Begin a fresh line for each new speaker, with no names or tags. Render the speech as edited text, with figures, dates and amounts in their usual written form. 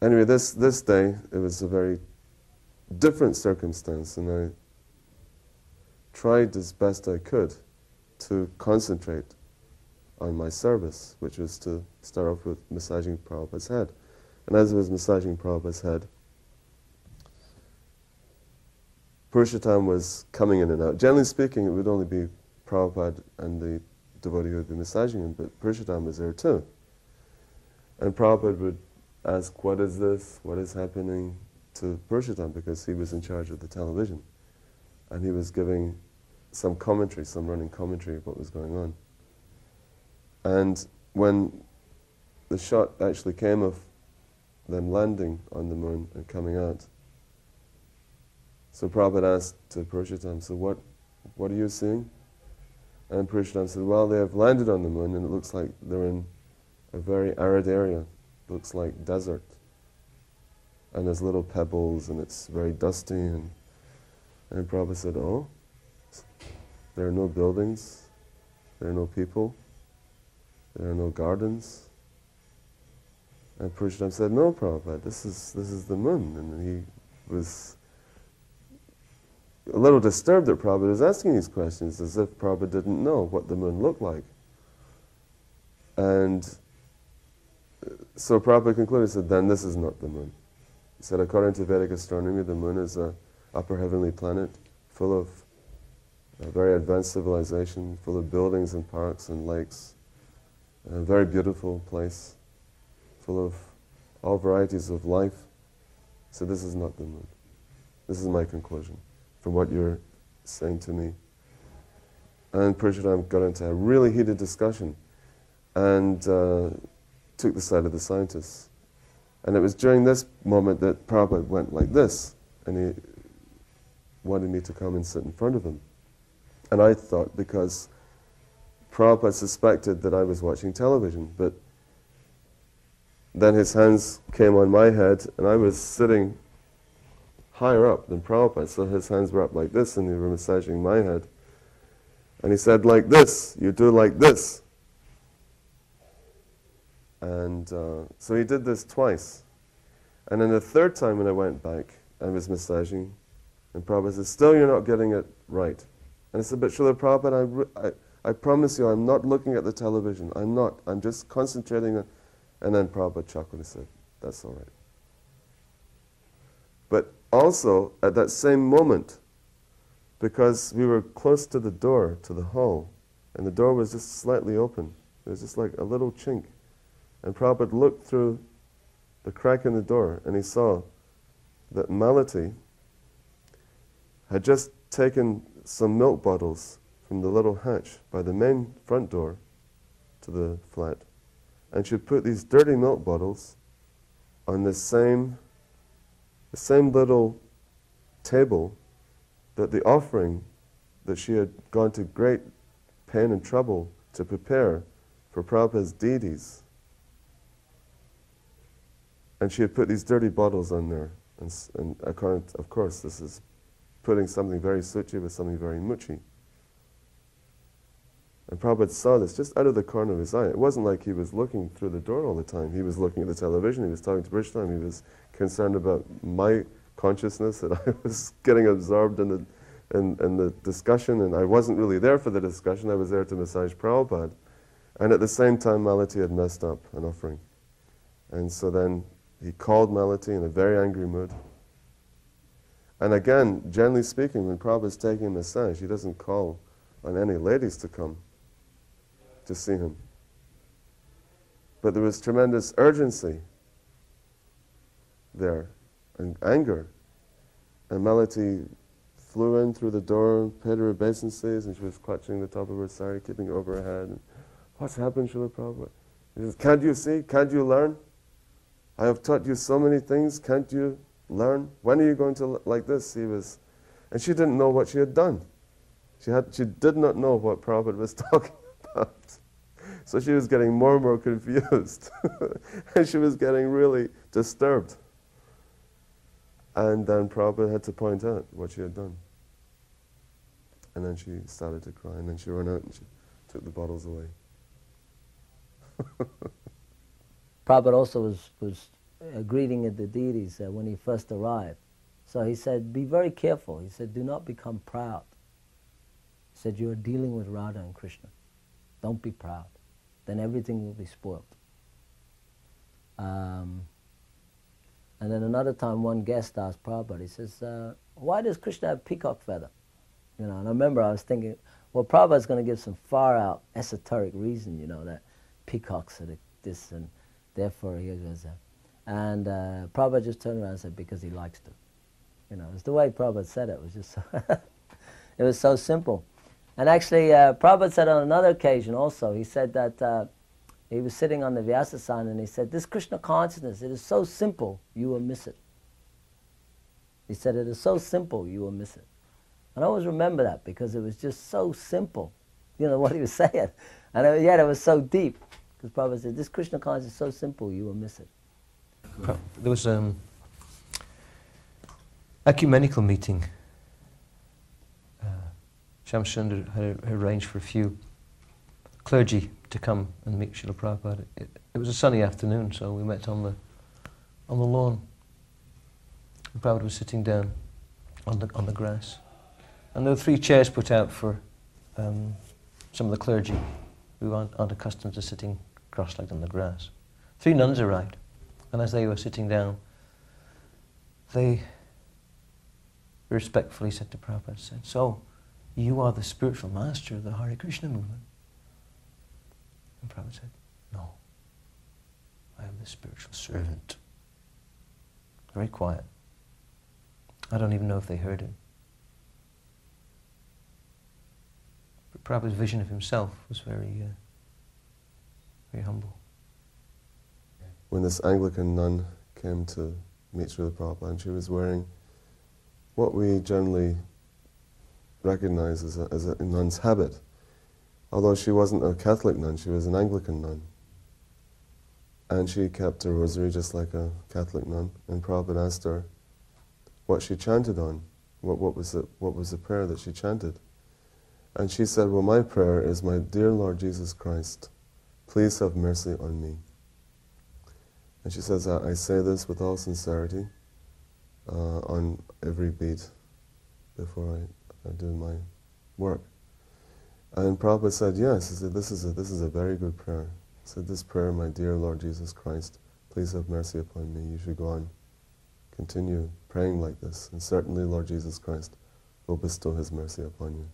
Anyway, this day, it was a very different circumstance, and I tried as best I could to concentrate on my service, which was to start off with massaging Prabhupada's head. And as I was massaging Prabhupada's head, Purushottam was coming in and out. Generally speaking, it would only be Prabhupada and the devotee who would be massaging him, but Purushottam was there too. And Prabhupada would ask, what is this? What is happening to Purushottam? Because he was in charge of the television. And he was giving some commentary, some running commentary of what was going on. And when the shot actually came of them landing on the moon and coming out, so Prabhupada asked to Purushottam, so what are you seeing? And Purushottam said, well, they have landed on the moon and it looks like they're in a very arid area. It looks like desert. And there's little pebbles and it's very dusty. And Prabhupada said, oh, there are no buildings, there are no people, there are no gardens. And Purushottam said, no, Prabhupada, this is the moon. And he was a little disturbed that Prabhupada was asking these questions, as if Prabhupada didn't know what the moon looked like. And so Prabhupada concluded, said, then this is not the moon. He said, according to Vedic astronomy, the moon is an upper heavenly planet full of a very advanced civilization, full of buildings and parks and lakes, a very beautiful place, full of all varieties of life. So this is not the moon. This is my conclusion from what you're saying to me. And Purushottam got into a really heated discussion and took the side of the scientists. And it was during this moment that Prabhupada went like this, and he wanted me to come and sit in front of him. And I thought, because Prabhupada suspected that I was watching television, but then his hands came on my head, and I was sitting higher up than Prabhupada, so his hands were up like this, and they were massaging my head. And he said, like this, you do like this. And so he did this twice. And then the third time when I went back, I was massaging, and Prabhupada said, still you're not getting it right. And I said, but Srila Prabhupada, I promise you, I'm not looking at the television. I'm not. I'm just concentrating on... And then Prabhupada chuckled and said, that's all right. But also, at that same moment, because we were close to the door, to the hall, and the door was just slightly open. There was just like a little chink. And Prabhupada looked through the crack in the door, and he saw that Malati had just taken some milk bottles from the little hatch by the main front door to the flat, and she put these dirty milk bottles on the same little table that the offering that she had gone to great pain and trouble to prepare for Prabhupada's deities. And she had put these dirty bottles on there. And of course, this is putting something very suchi with something very muchi. And Prabhupada saw this just out of the corner of his eye. It wasn't like he was looking through the door all the time. He was looking at the television, he was talking to Purushottam, he was concerned about my consciousness, that I was getting absorbed in the discussion, and I wasn't really there for the discussion, I was there to massage Prabhupada. And at the same time, Malati had messed up an offering. And so then he called Malati in a very angry mood. And again, generally speaking, when Prabhupada is taking a massage, he doesn't call on any ladies to come to see him. But there was tremendous urgency there, and anger. And Malati flew in through the door, paid her obeisances, and she was clutching the top of her sari, keeping it over her head. And, what's happened, Srila Prabhupada? He says, can't you see? Can't you learn? I have taught you so many things, can't you learn? When are you going to like this? And she didn't know what she had done. She did not know what Prabhupada was talking about. So she was getting more and more confused. And she was getting really disturbed. And then Prabhupada had to point out what she had done. And then she started to cry, and then she ran out and she took the bottles away.
Prabhupada also was greeting of the deities when he first arrived. So he said, be very careful. He said, do not become proud. He said, you are dealing with Radha and Krishna. Don't be proud. Then everything will be spoiled. And then another time, one guest asked Prabhupada, he says, why does Krishna have peacock feather? You know, and I remember I was thinking, well, Prabhupada's going to give some far-out esoteric reason, you know, that peacocks are this, and therefore he goes that. And Prabhupada just turned around and said, because he likes to. You know, it's the way Prabhupada said it. It was just so it was so simple. And actually, Prabhupada said on another occasion also, he said that he was sitting on the Vyasasana and he said, this Krishna consciousness, it is so simple, you will miss it. He said, it is so simple, you will miss it. And I always remember that because it was just so simple, you know, what he was saying. And yet it was so deep. Because Prabhupada said, this Krishna consciousness is so simple, you will miss it.
There was an ecumenical meeting. Shamsundar had arranged for a few clergy to come and meet Srila Prabhupada. It was a sunny afternoon, so we met on the lawn. And Prabhupada was sitting down on the grass. And there were 3 chairs put out for some of the clergy who aren't accustomed to sitting cross-legged on the grass. 3 nuns arrived, and as they were sitting down, they respectfully said to Prabhupada, said, so, you are the spiritual master of the Hare Krishna movement? And Prabhupada said, no, I am the spiritual servant. Very quiet. I don't even know if they heard him. But Prabhupada's vision of himself was very humble.
When this Anglican nun came to meet Srila Prabhupada, and she was wearing what we generally recognize as a nun's habit. Although she wasn't a Catholic nun, she was an Anglican nun. And she kept a rosary just like a Catholic nun. And Prabhupada asked her what she chanted on, what was the prayer that she chanted. And she said, well, my prayer is, my dear Lord Jesus Christ, please have mercy on me. And she says, I say this with all sincerity on every beat before I do my work. And Prabhupada said, yes. He said, this is a very good prayer. He said, this prayer, my dear Lord Jesus Christ, please have mercy upon me. You should go on, continue praying like this, and certainly Lord Jesus Christ will bestow his mercy upon you.